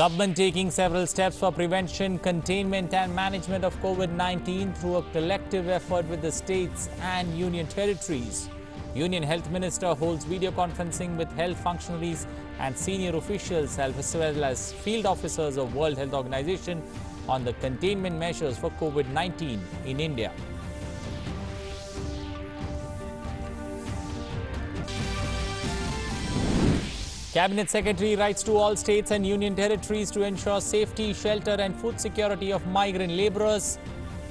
Government taking several steps for prevention, containment and management of COVID-19 through a collective effort with the states and union territories. Union Health Minister holds video conferencing with health functionaries and senior officials as well as field officers of World Health Organization on the containment measures for COVID-19 in India. Cabinet Secretary writes to all states and union territories to ensure safety, shelter and food security of migrant laborers.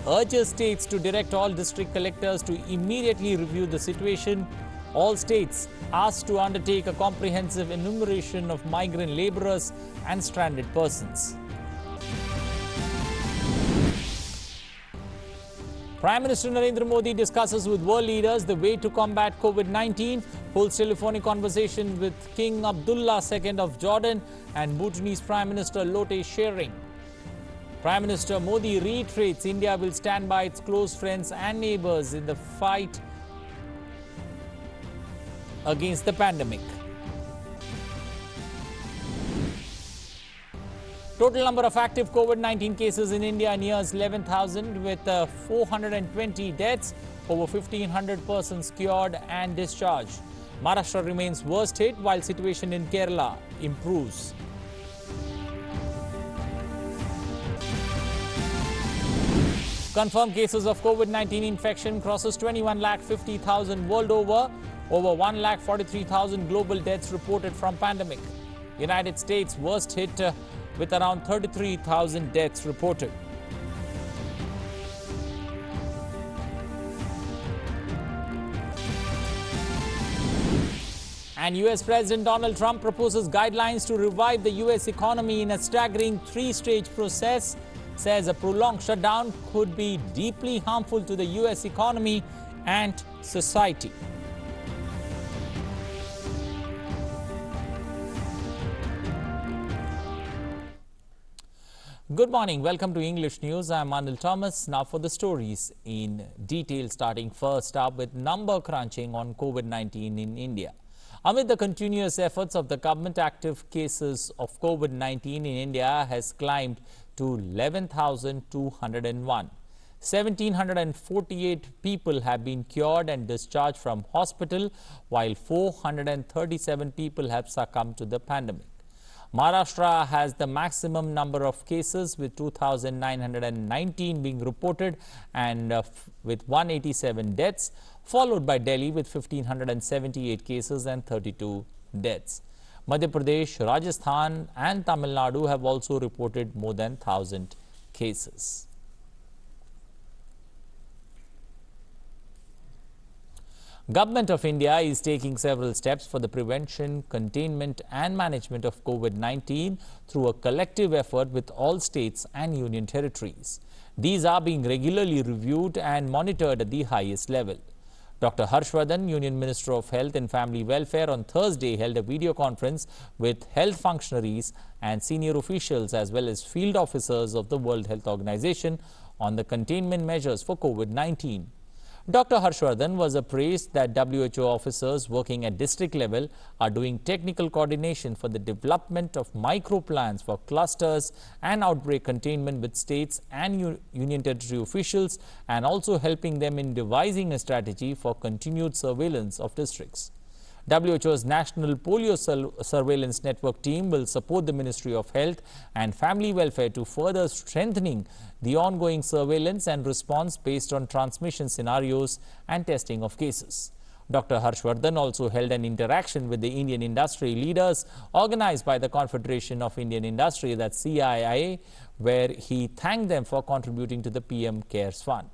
Urges states to direct all district collectors to immediately review the situation. All states asked to undertake a comprehensive enumeration of migrant laborers and stranded persons. Prime Minister Narendra Modi discusses with world leaders the way to combat COVID-19, holds telephonic conversation with King Abdullah II of Jordan and Bhutanese Prime Minister Lotte Tshering. Prime Minister Modi reiterates India will stand by its close friends and neighbors in the fight against the pandemic. Total number of active COVID-19 cases in India nears 11,000 with 420 deaths, over 1,500 persons cured and discharged. Maharashtra remains worst hit while situation in Kerala improves. Confirmed cases of COVID-19 infection crosses 21,50,000 world over. Over 1,43,000 global deaths reported from pandemic. United States worst hit with around 33,000 deaths reported. And US President Donald Trump proposes guidelines to revive the US economy in a staggering three-stage process. Says a prolonged shutdown could be deeply harmful to the US economy and society. Good morning. Welcome to English News. I am Anil Thomas. Now for the stories in detail, starting first up with number crunching on COVID-19 in India. Amid the continuous efforts of the government, active cases of COVID-19 in India has climbed to 11,201. 1,748 people have been cured and discharged from hospital, while 437 people have succumbed to the pandemic. Maharashtra has the maximum number of cases with 2,919 being reported and with 187 deaths, followed by Delhi with 1,578 cases and 32 deaths. Madhya Pradesh, Rajasthan and Tamil Nadu have also reported more than 1,000 cases. Government of India is taking several steps for the prevention, containment and management of COVID-19 through a collective effort with all states and union territories. These are being regularly reviewed and monitored at the highest level. Dr. Harshvardhan, Union Minister of Health and Family Welfare, on Thursday held a video conference with health functionaries and senior officials as well as field officers of the World Health Organization on the containment measures for COVID-19. Dr. Harshvardhan was appraised that WHO officers working at district level are doing technical coordination for the development of micro plans for clusters and outbreak containment with states and union territory officials, and also helping them in devising a strategy for continued surveillance of districts. WHO's National Polio Surveillance Network team will support the Ministry of Health and Family Welfare to further strengthening the ongoing surveillance and response based on transmission scenarios and testing of cases. Dr. Harshvardhan also held an interaction with the Indian industry leaders organized by the Confederation of Indian Industry, that's CII, where he thanked them for contributing to the PM CARES Fund.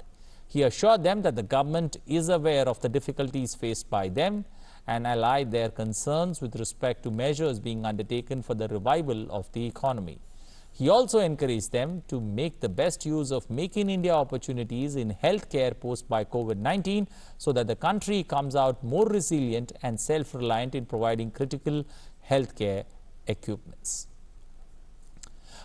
He assured them that the government is aware of the difficulties faced by them and allied their concerns with respect to measures being undertaken for the revival of the economy. He also encouraged them to make the best use of Make in India opportunities in healthcare post by COVID-19 so that the country comes out more resilient and self-reliant in providing critical healthcare equipments.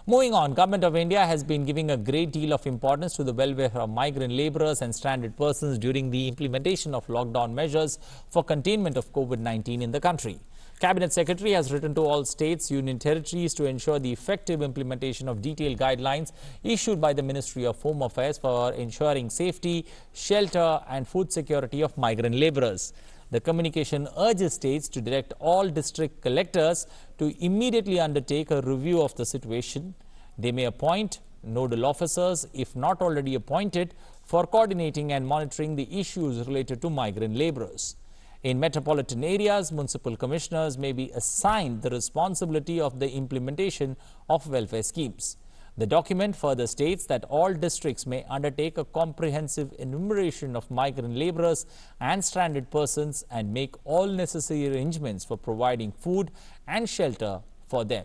Moving on, Government of India has been giving a great deal of importance to the welfare of migrant laborers and stranded persons during the implementation of lockdown measures for containment of COVID-19 in the country. Cabinet Secretary has written to all states, union territories to ensure the effective implementation of detailed guidelines issued by the Ministry of Home Affairs for ensuring safety, shelter and food security of migrant laborers. The communication urges states to direct all district collectors to immediately undertake a review of the situation. They may appoint nodal officers, if not already appointed, for coordinating and monitoring the issues related to migrant laborers. In metropolitan areas, municipal commissioners may be assigned the responsibility of the implementation of welfare schemes. The document further states that all districts may undertake a comprehensive enumeration of migrant laborers and stranded persons and make all necessary arrangements for providing food and shelter for them.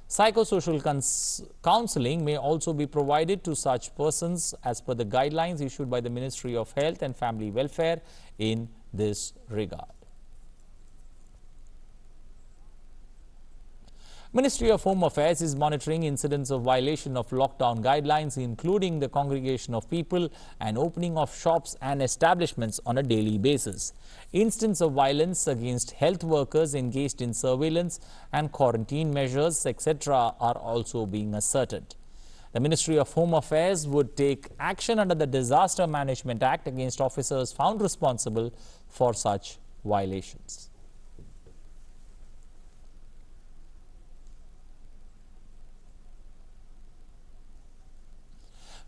Psychosocial counseling may also be provided to such persons as per the guidelines issued by the Ministry of Health and Family Welfare in this regard. Ministry of Home Affairs is monitoring incidents of violation of lockdown guidelines, including the congregation of people and opening of shops and establishments on a daily basis. Instances of violence against health workers engaged in surveillance and quarantine measures, etc., are also being asserted. The Ministry of Home Affairs would take action under the Disaster Management Act against officers found responsible for such violations.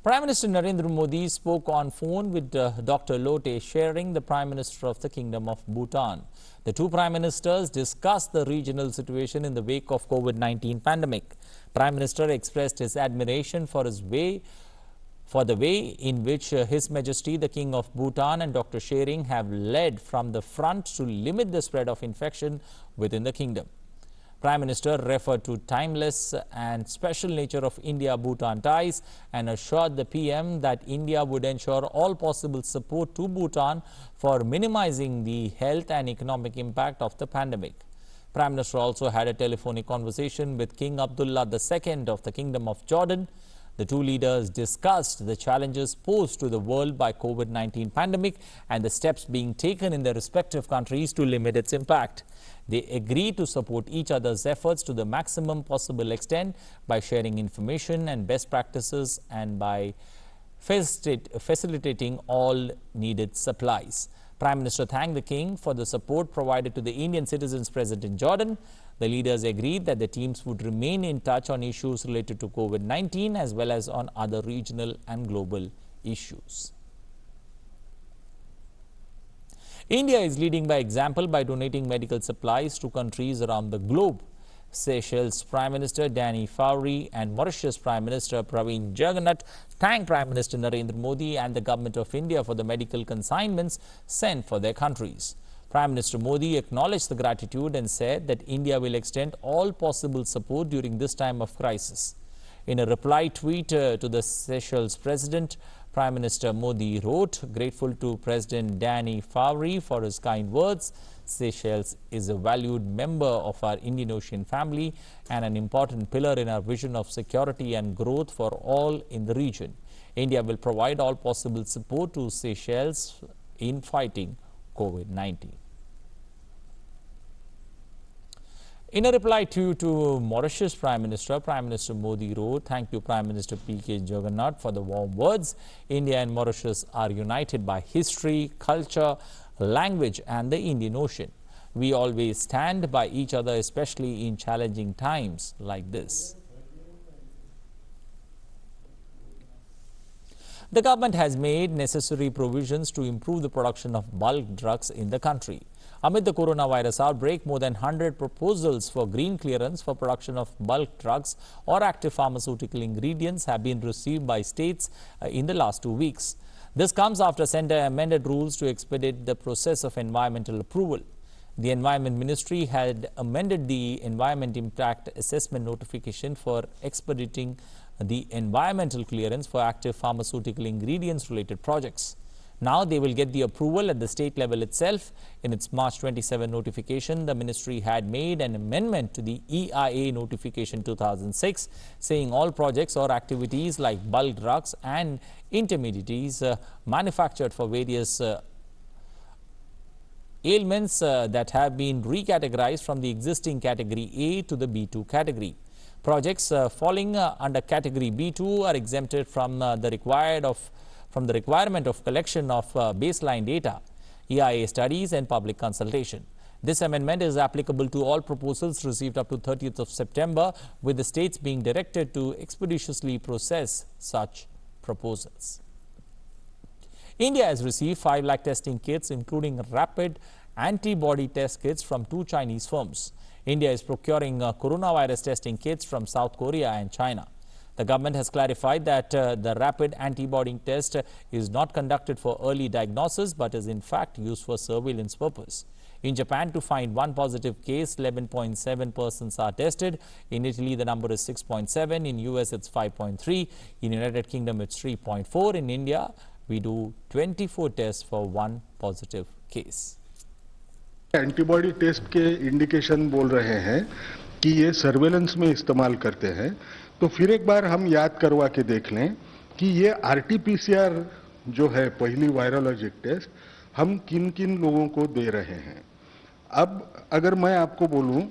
Prime Minister Narendra Modi spoke on phone with Dr. Lote Tshering, the Prime Minister of the Kingdom of Bhutan. The two Prime Ministers discussed the regional situation in the wake of COVID-19 pandemic. Prime Minister expressed his admiration for the way in which His Majesty the King of Bhutan and Dr. Tshering have led from the front to limit the spread of infection within the kingdom. Prime Minister referred to timeless and special nature of India-Bhutan ties and assured the PM that India would ensure all possible support to Bhutan for minimizing the health and economic impact of the pandemic. Prime Minister also had a telephonic conversation with King Abdullah II of the Kingdom of Jordan. The two leaders discussed the challenges posed to the world by COVID-19 pandemic and the steps being taken in their respective countries to limit its impact. They agreed to support each other's efforts to the maximum possible extent by sharing information and best practices and by facilitating all needed supplies. Prime Minister thanked the King for the support provided to the Indian citizens present in Jordan. The leaders agreed that the teams would remain in touch on issues related to COVID-19 as well as on other regional and global issues. India is leading by example by donating medical supplies to countries around the globe. Seychelles Prime Minister Danny Fowrie and Mauritius Prime Minister Praveen Jagannath thanked Prime Minister Narendra Modi and the Government of India for the medical consignments sent for their countries. Prime Minister Modi acknowledged the gratitude and said that India will extend all possible support during this time of crisis. In a reply tweet to the Seychelles President, Prime Minister Modi wrote, "Grateful to President Danny Fowrie for his kind words. Seychelles is a valued member of our Indian Ocean family and an important pillar in our vision of security and growth for all in the region. India will provide all possible support to Seychelles in fighting COVID-19. In a reply to Mauritius Prime Minister Modi wrote, "Thank you Prime Minister P.K. Jagannath for the warm words. India and Mauritius are united by history, culture, language and the Indian Ocean. We always stand by each other, especially in challenging times like this." The government has made necessary provisions to improve the production of bulk drugs in the country. Amid the coronavirus outbreak, more than 100 proposals for green clearance for production of bulk drugs or active pharmaceutical ingredients have been received by states in the last 2 weeks. This comes after Centre amended rules to expedite the process of environmental approval. The Environment Ministry had amended the Environment Impact Assessment notification for expediting the environmental clearance for active pharmaceutical ingredients related projects. Now they will get the approval at the state level itself. In its March 27 notification, the ministry had made an amendment to the EIA notification 2006, saying all projects or activities like bulk drugs and intermediates manufactured for various ailments that have been recategorized from the existing category A to the B2 category. Projects falling under category B2 are exempted from the requirement of collection of baseline data, EIA studies and public consultation. This amendment is applicable to all proposals received up to 30th of September, with the states being directed to expeditiously process such proposals. India has received 5 lakh testing kits, including rapid antibody test kits from 2 Chinese firms. India is procuring coronavirus testing kits from South Korea and China. The government has clarified that the rapid antibody test is not conducted for early diagnosis, but is in fact used for surveillance purpose. In Japan, to find 1 positive case, 11.7 persons are tested. In Italy, the number is 6.7. In US, it's 5.3. In United Kingdom, it's 3.4. In India, we do 24 tests for 1 positive case. Antibody test के indication बोल रहे हैं कि ये surveillance में इस्तेमाल करते हैं, तो फिर एक बार हम याद करवा के देख लें कि ये आरटीपीसीआर जो है पहली वायरोलॉजिक टेस्ट हम किन किन लोगों को दे रहे हैं। अब अगर मैं आपको बोलूं,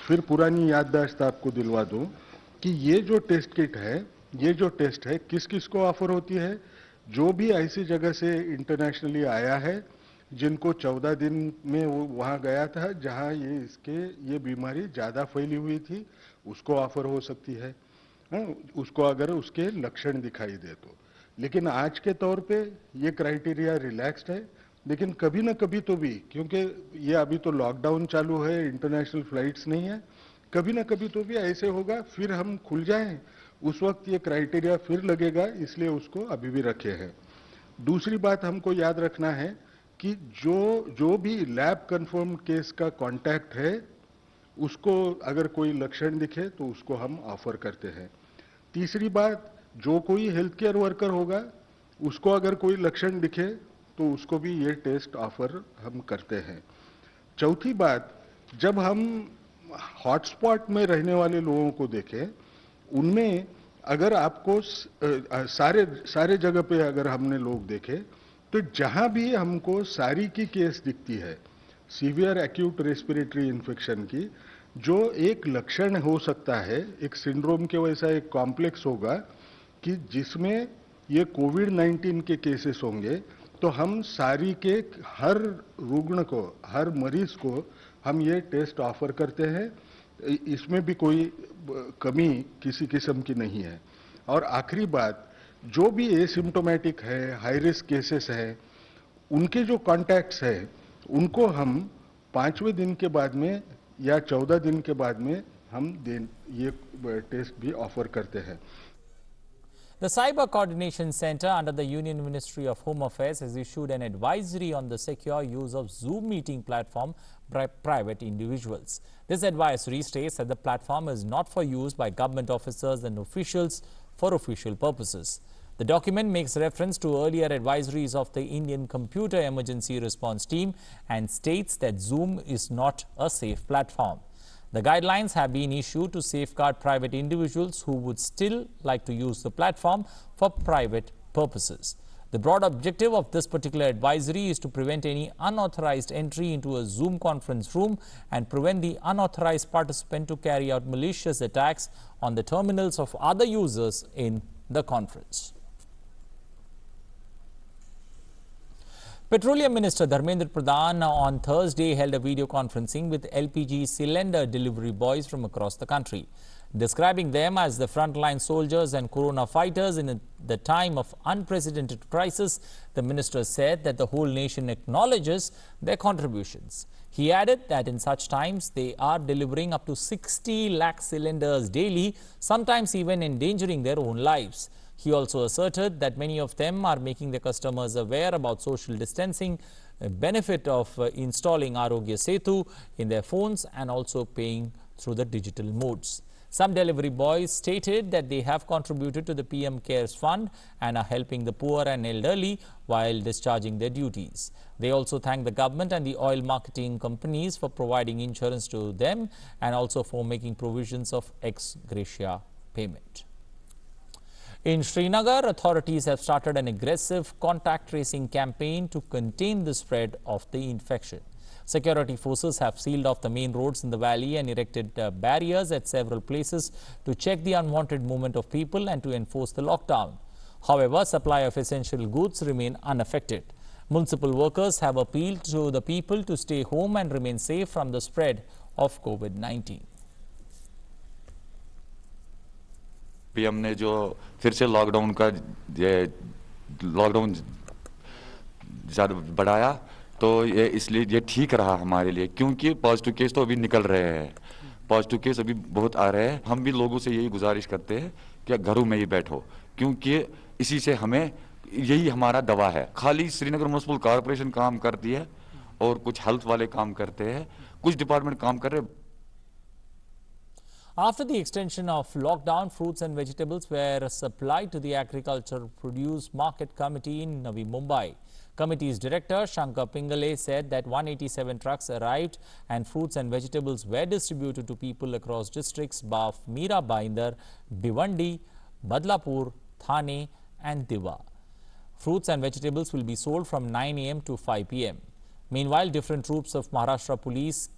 फिर पुरानी याददाश्त आपको दिलवा दूं कि ये जो टेस्ट किट है, ये जो टेस्ट है किस किस को ऑफर होती है। जो भी ऐसी जगह से इंटरनेशनली आया है, जिनको 14 दिन में वो वहाँ गया था जहाँ ये बीमारी ज़्यादा फैली हुई थी, उसको ऑफर हो सकती है, उसको अगर उसके लक्षण दिखाई दे तो। लेकिन आज के तौर पे ये क्राइटेरिया रिलैक्स्ड है, लेकिन कभी ना कभी तो भी, क्योंकि ये अभी तो लॉकडाउन चालू है, इंटरनेशनल फ्लाइट्स नहीं है, कभी ना कभी तो भी ऐसे होगा, फिर हम खुल जाएं, उस वक्त ये क्राइटेरिया फिर लगेगा, इसलिए उसको अभी भी रखे हैं। दूसरी बात हमको याद रखना है कि जो भी लैब कंफर्म केस का कांटेक्ट है, उसको अगर कोई लक्षण दिखे तो उसको हम ऑफर करते हैं। तीसरी बात, जो कोई हेल्थ केयर वर्कर होगा, उसको अगर कोई लक्षण दिखे तो उसको भी ये टेस्ट ऑफर हम करते हैं। चौथी बात, जब हम हॉटस्पॉट में रहने वाले लोगों को देखें, उनमें अगर आपको सारे जगह पे अगर हमने लोग देखे, तो जहां भी हमको सारी की केस दिखती है सीवियर एक्यूट रेस्पिरेटरी इन्फेक्शन की, जो एक लक्षण हो सकता है, एक सिंड्रोम के वैसा एक कॉम्प्लेक्स होगा कि जिसमें ये कोविड-19 के केसेस होंगे, तो हम सारी के हर रुग्ण को, हर मरीज को हम ये टेस्ट ऑफर करते हैं। इसमें भी कोई कमी किसी किस्म की नहीं है। और आखिरी बात, जो भी एसिम्प्टोमेटिक है, हाई रिस्क केसेस है, उनके जो कॉन्टैक्ट्स है, उनको हम 5वें दिन के बाद में या 14 दिन के बाद में हम ये टेस्ट भी ऑफर करते हैं। The Cyber Coordination Center under the Union Ministry of Home Affairs has issued an advisory on the secure use of Zoom meeting platform by private individuals. This advisory states that the platform is not for use by government officers and officials for official purposes. The document makes reference to earlier advisories of the Indian Computer Emergency Response Team and states that Zoom is not a safe platform. The guidelines have been issued to safeguard private individuals who would still like to use the platform for private purposes. The broad objective of this particular advisory is to prevent any unauthorized entry into a Zoom conference room and prevent the unauthorized participant to carry out malicious attacks on the terminals of other users in the conference. Petroleum Minister Dharmendra Pradhan on Thursday held a video conferencing with LPG cylinder delivery boys from across the country. Describing them as the frontline soldiers and corona fighters in the time of unprecedented crisis, the minister said that the whole nation acknowledges their contributions. He added that in such times, they are delivering up to 60 lakh cylinders daily, sometimes even endangering their own lives. He also asserted that many of them are making their customers aware about social distancing, benefit of installing Arogya Setu in their phones and also paying through the digital modes. Some delivery boys stated that they have contributed to the PM Cares Fund and are helping the poor and elderly while discharging their duties. They also thanked the government and the oil marketing companies for providing insurance to them and also for making provisions of ex gratia payment. In Srinagar, authorities have started an aggressive contact tracing campaign to contain the spread of the infection. Security forces have sealed off the main roads in the valley and erected barriers at several places to check the unwanted movement of people and to enforce the lockdown. However, supply of essential goods remain unaffected. Municipal workers have appealed to the people to stay home and remain safe from the spread of COVID-19. भी हमने जो फिर से lockdown ज़्यादा बढ़ाया तो ये इसलिए ये ठीक रहा हमारे लिए, क्योंकि पॉजिटिव केस तो अभी निकल रहे हैं, पॉजिटिव केस अभी बहुत आ रहे हैं। हम भी लोगों से यही गुजारिश करते हैं कि घरों में ही बैठो, क्योंकि इसी से हमें यही हमारा दवा है। खाली श्रीनगर म्युनिसिपल कॉर्पोरेशन काम करती है और कुछ हेल्थ वाले काम करते हैं, कुछ डिपार्टमेंट काम कर रहे हैं। After the extension of lockdown, fruits and vegetables were supplied to the Agriculture Produce Market Committee in Navi Mumbai. Committee's director Shankar Pingale said that 187 trucks arrived and fruits and vegetables were distributed to people across districts of Mira Bhayandar, Bhiwandi, Badlapur, Thane and Diva. Fruits and vegetables will be sold from 9 a.m. to 5 p.m. Meanwhile, different troops of Maharashtra Police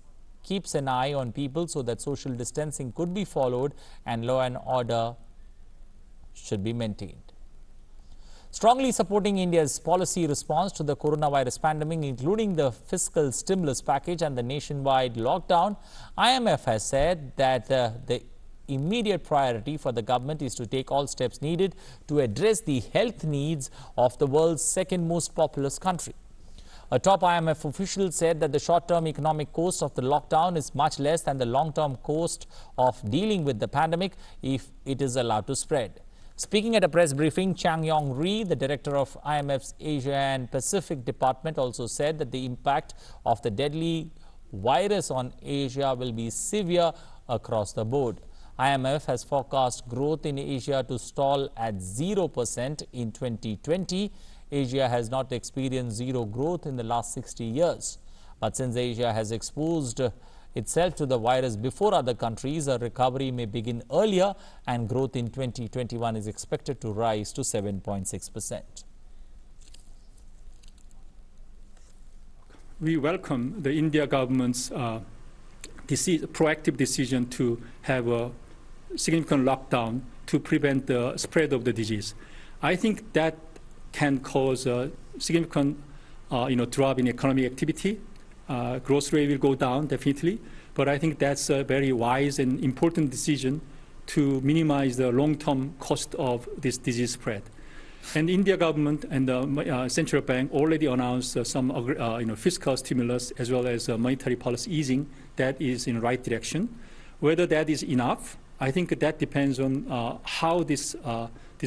keeps an eye on people so that social distancing could be followed and law and order should be maintained. Strongly supporting India's policy response to the coronavirus pandemic, including the fiscal stimulus package and the nationwide lockdown, IMF has said that the immediate priority for the government is to take all steps needed to address the health needs of the world's second most populous country. A top IMF official said that the short-term economic cost of the lockdown is much less than the long-term cost of dealing with the pandemic if it is allowed to spread. Speaking at a press briefing, Chang Yong Rhee, the director of IMF's Asia and Pacific Department, also said that the impact of the deadly virus on Asia will be severe across the board. IMF has forecast growth in Asia to stall at 0% in 2020. Asia has not experienced zero growth in the last 60 years. But since Asia has exposed itself to the virus before other countries, a recovery may begin earlier and growth in 2021 is expected to rise to 7.6%. We welcome the India government's proactive decision to have a significant lockdown to prevent the spread of the disease. I think that can cause a significant drop in economic activity. Growth rate will go down, definitely. But I think that's a very wise and important decision to minimize the long-term cost of this disease spread. And the India government and the central bank already announced some fiscal stimulus as well as monetary policy easing that is in the right direction. Whether that is enough, I think that depends on how this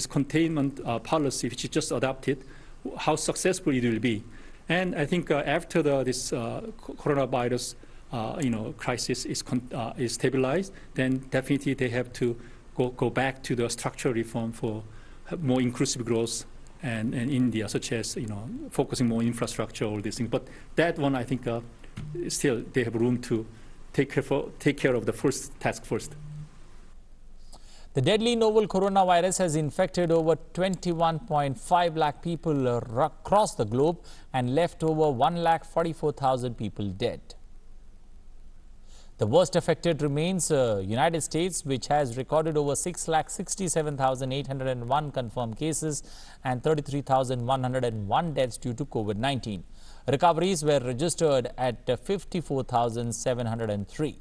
containment policy, which is just adopted, how successful it will be. And I think after this coronavirus crisis is stabilized, then definitely they have to go back to the structural reform for more inclusive growth and India, such as focusing more on infrastructure, all these things. But that one, I think, still they have room to take care of the first task first. The deadly novel coronavirus has infected over 21.5 lakh people across the globe and left over 1,44,000 people dead. The worst affected remains United States, which has recorded over 6,67,801 confirmed cases and 33,101 deaths due to COVID-19. Recoveries were registered at 54,703.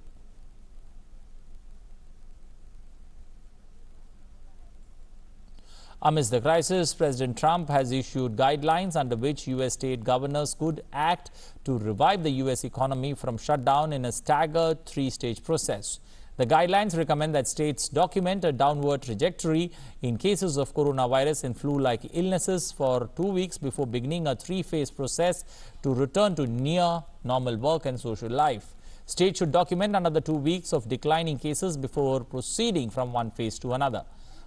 Amidst the crisis, President Trump has issued guidelines under which U.S. state governors could act to revive the U.S. economy from shutdown in a staggered three-stage process. The guidelines recommend that states document a downward trajectory in cases of coronavirus and flu-like illnesses for 2 weeks before beginning a three-phase process to return to near normal work and social life. States should document another 2 weeks of declining cases before proceeding from one phase to another.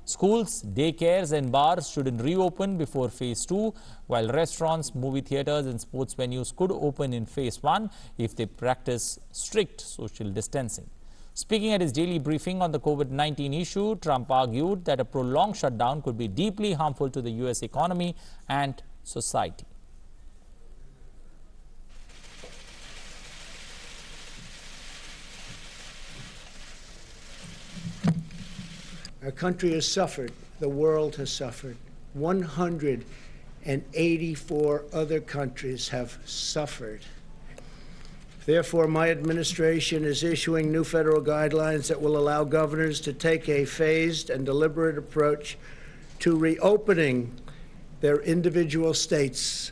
Schools, daycares and bars shouldn't reopen before phase 2, while restaurants, movie theaters and sports venues could open in phase 1 if they practice strict social distancing. Speaking at his daily briefing on the COVID-19 issue, Trump argued that a prolonged shutdown could be deeply harmful to the U.S. economy and society. Our country has suffered. The world has suffered. 184 other countries have suffered. Therefore, my administration is issuing new federal guidelines that will allow governors to take a phased and deliberate approach to reopening their individual states.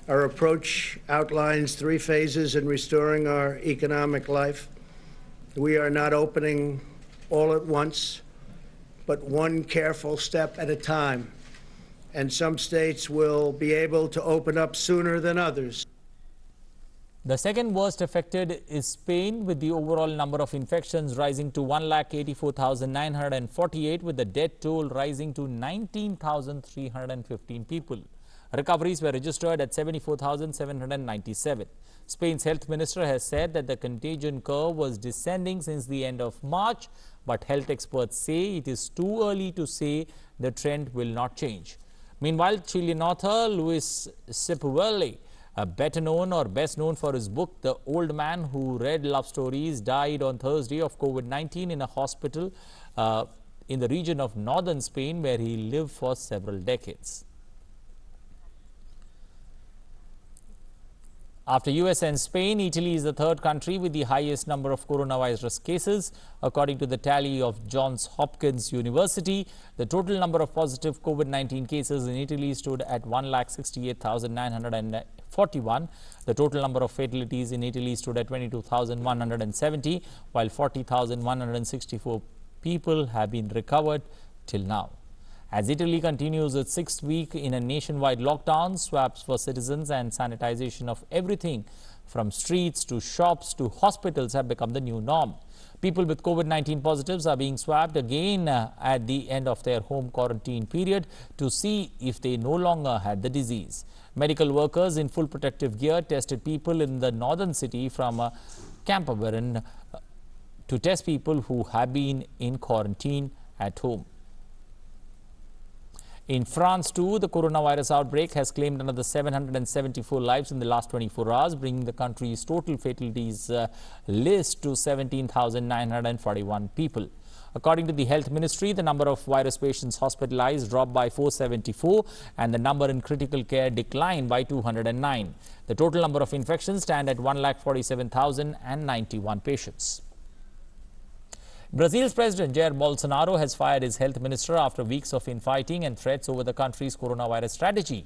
Our approach outlines 3 phases in restoring our economic life. We are not opening all at once, but one careful step at a time. And some states will be able to open up sooner than others. The second worst affected is Spain, with the overall number of infections rising to 1,84,948, with the death toll rising to 19,315 people. Recoveries were registered at 74,797. Spain's health minister has said that the contagion curve was descending since the end of March, but health experts say it is too early to say the trend will not change. Meanwhile, Chilean author Luis Sepúlveda, better known or best known for his book, The Old Man Who Read Love Stories, died on Thursday of COVID-19 in a hospital in the region of northern Spain, where he lived for several decades. After US and Spain, Italy is the third country with the highest number of coronavirus cases. According to the tally of Johns Hopkins University, the total number of positive COVID-19 cases in Italy stood at 1,68,941. The total number of fatalities in Italy stood at 22,170, while 40,164 people have been recovered till now. As Italy continues its 6th week in a nationwide lockdown, swabs for citizens and sanitization of everything from streets to shops to hospitals have become the new norm. People with COVID-19 positives are being swabbed again at the end of their home quarantine period to see if they no longer had the disease. Medical workers in full protective gear tested people in the northern city from Camperbaran to test people who have been in quarantine at home. In France, too, the coronavirus outbreak has claimed another 774 lives in the last 24 hours, bringing the country's total fatalities list to 17,941 people. According to the health ministry, the number of virus patients hospitalized dropped by 474 and the number in critical care declined by 209. The total number of infections stand at 1,47,091 patients. Brazil's President Jair Bolsonaro has fired his health minister after weeks of infighting and threats over the country's coronavirus strategy.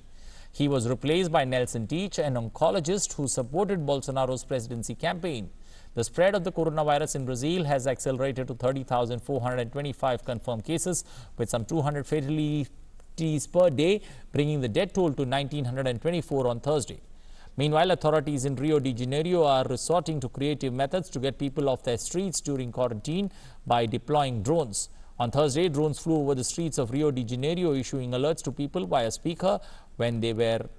He was replaced by Nelson Teach, an oncologist who supported Bolsonaro's presidency campaign. The spread of the coronavirus in Brazil has accelerated to 30,425 confirmed cases, with some 200 fatalities per day, bringing the death toll to 1,924 on Thursday. Meanwhile, authorities in Rio de Janeiro are resorting to creative methods to get people off their streets during quarantine by deploying drones. On Thursday, drones flew over the streets of Rio de Janeiro, issuing alerts to people via speaker when they were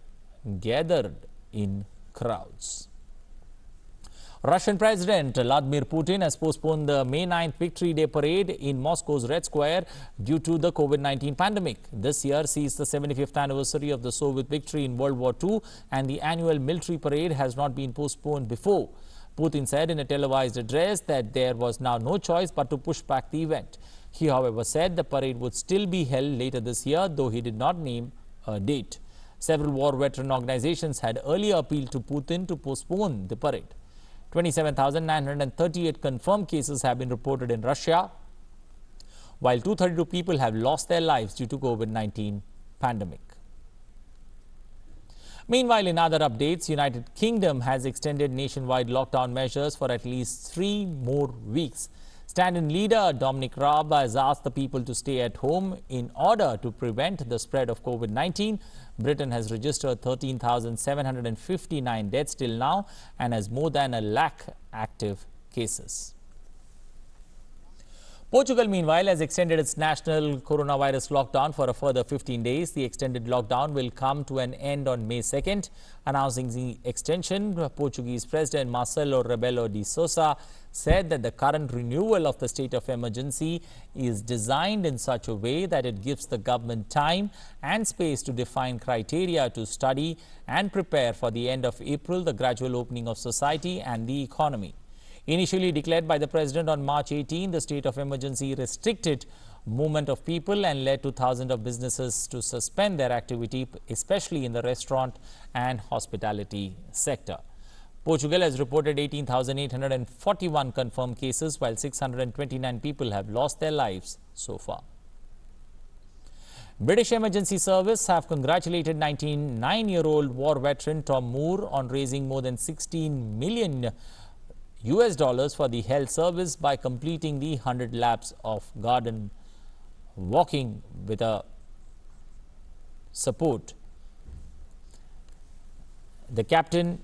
gathered in crowds. Russian President Vladimir Putin has postponed the May 9th Victory Day parade in Moscow's Red Square due to the COVID-19 pandemic. This year sees the 75th anniversary of the Soviet victory in World War II, and the annual military parade has not been postponed before. Putin said in a televised address that there was now no choice but to push back the event. He, however, said the parade would still be held later this year, though he did not name a date. Several war veteran organizations had earlier appealed to Putin to postpone the parade. 27,938 confirmed cases have been reported in Russia, while 232 people have lost their lives due to COVID-19 pandemic. Meanwhile, in other updates, United Kingdom has extended nationwide lockdown measures for at least 3 more weeks. Stand-in leader Dominic Raab has asked the people to stay at home in order to prevent the spread of COVID-19. Britain has registered 13,759 deaths till now and has more than a lakh active cases. Portugal, meanwhile, has extended its national coronavirus lockdown for a further 15 days. The extended lockdown will come to an end on May 2nd. Announcing the extension, Portuguese President Marcelo Rebelo de Sousa said that the current renewal of the state of emergency is designed in such a way that it gives the government time and space to define criteria to study and prepare for the end of April, the gradual opening of society and the economy. Initially declared by the President on March 18, the state of emergency restricted movement of people and led to thousands of businesses to suspend their activity, especially in the restaurant and hospitality sector. Portugal has reported 18,841 confirmed cases, while 629 people have lost their lives so far. British Emergency Service have congratulated 99-year-old war veteran Tom Moore on raising more than $16 million for the health service by completing the 100 laps of garden walking with a support. The captain,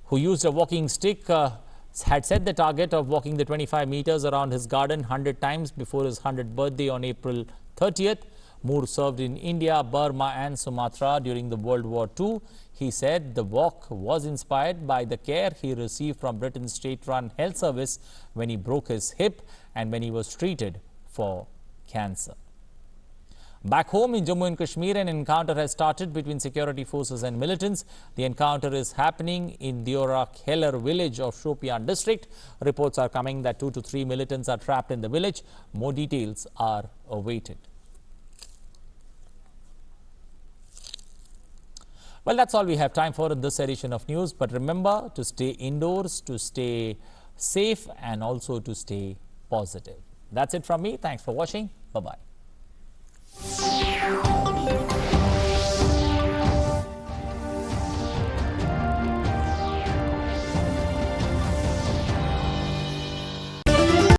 who used a walking stick, had set the target of walking the 25 meters around his garden 100 times before his 100th birthday on April 30th. Moore served in India, Burma and Sumatra during the World War II. He said the walk was inspired by the care he received from Britain's state-run health service when he broke his hip and when he was treated for cancer. Back home in Jammu and Kashmir, an encounter has started between security forces and militants. The encounter is happening in Diora Khelar village of Shopian district. Reports are coming that 2 to 3 militants are trapped in the village. More details are awaited. Well, that's all we have time for in this edition of news. But remember to stay indoors, to stay safe and also to stay positive. That's it from me. Thanks for watching. Bye-bye.